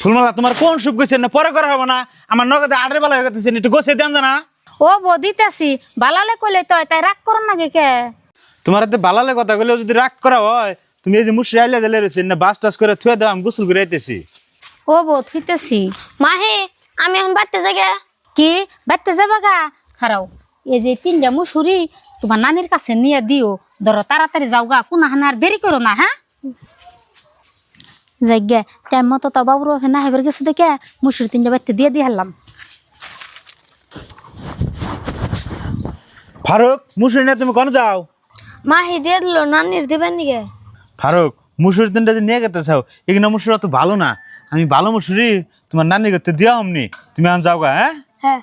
ফুলমালা তোমার কোন সুপ গেছে না পরে করা হবে না আমার নগদে আড়ে বেলা হয়ে গেছে একটু গোছে দেন জানা ও বো দিতেছি বালালে কইলে তো তাই রাগ করো না কে তোমার হাতে বালালে কথা বলে যদি রাগ করা হয় তুমি এই যে মুশরি আইলা দিলে রয়েছে না বাস টাস করে থুয়ে দাও আমি গোসল করে আইতেছি ও বো থুইতেছি মাহি আমি এখন বাড়তে যাগে কি বাইতে যাবা গা খারাও এই যে তিনটা মুসুরি তোমার নানির কাছে নিয়ে দিও ধরো তাড়াতাড়ি যাও গা কোন হানার দেরি করো না হ্যাঁ যাইগে টাইম মতো তো বাবুর না হেবার গেছে দেখে মুসুরি তিনটা বাইতে দিয়ে দিয়ে হারলাম ফারুক মুসুরি না তুমি কোন যাও মাহি দিয়ে দিল নানির দিবেন নিকে ফারুক মুসুরি তিনটা যে নিয়ে গেতে চাও এগুলো মুসুরি অত ভালো না আমি ভালো মুসুরি তোমার নানি করতে দিয়া অমনি তুমি আন যাও গা হ্যাঁ হ্যাঁ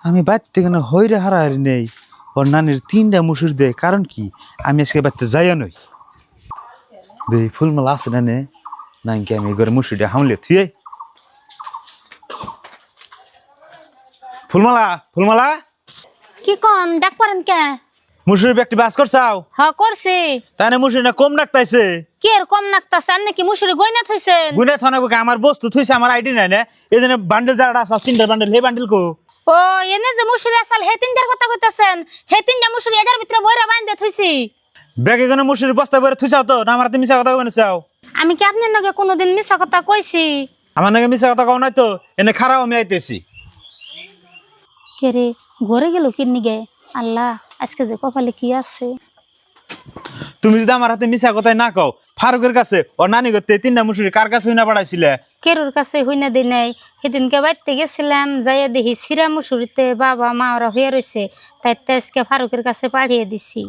আমি বাড়তে কেন হইরে হারাহারি নেই ওর নানির তিনটা মুসুর দেয় কারণ কি আমি আজকে বাড়তে যাইয়া নই দে ফুলমালা আছে না নে নাকি আমি ঘরে মুসুরিটা হামলে থুয়ে ফুলমালা ফুলমালা কি কন ডাক পারেন কে মুসুরি ব্যাগটি বাস করছাও হ করছি তাই না মুসুরি না কম নাকতাইছে কি এর কম নাকতাছেন নাকি মুসুরি গয়না থইছেন গুনে থানাকে আমার বস্তু থুইছে আমার আইডি নাই না এই জন্য বান্ডেল যারা আছে তিনটা বান্ডেল হে বান্ডেল কো ও এনে যে মুসুরি আসাল হে তিনটার কথা কইতাছেন হে তিনটা মুসুরি এটার ভিতরে বইরা বাইন্ধে থইছি ব্যাগে কোনো মুসুরি বস্তা বইরে থুইছাও তো না আমার হাতে মিশা কথা কইনে চাও আমি কি আপনার নাকি কোনোদিন মিছা কথা কইছি আমার নাকি মিশা কথা কও নাই তো এনে খারাপ আমি আইতেছি কে রে ঘরে গেল কিন্নি গে আল্লাহ আজকে যে কপালে কি আছে তুমি যদি আমার হাতে মিশা কথাই না কও ফারুকের কাছে ওর নানি করতে তিনটা মুসুরি কার কাছে হইনা পাঠাইছিলে কেরুর কাছে হইনা দিই নাই সেদিনকে বাড়িতে গেছিলাম যাইয়া দেখি সিরা মুসুরিতে বাবা মা ওরা হয়ে রয়েছে তাই আজকে ফারুকের কাছে পাঠিয়ে দিছি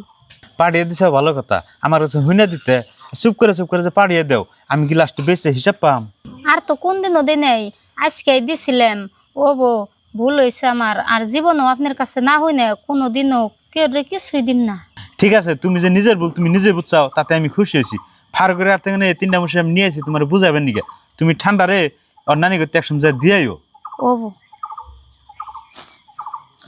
পাঠিয়ে দিছ ভালো কথা আমার কাছে হইনা দিতে চুপ করে যে পাঠিয়ে দেও আমি কি লাস্টে বেশি হিসাব পাম আর তো কোন দিনও দিই নাই আজকে দিছিলাম ও বো ভুল হয়েছে আমার আর জীবনও আপনার কাছে না হই না কোনোদিনও কেউ কিছুই দিম না ঠিক আছে তুমি যে নিজের ভুল তুমি নিজে বুঝছাও তাতে আমি খুশি হয়েছি ফারুকের হাতে এই তিনটা মুসুরি আমি নিয়েছি তোমার বুঝাবেন নিকে তুমি ঠান্ডা রে ওর নানি করতে একসময় যা দিয়াইও ও বো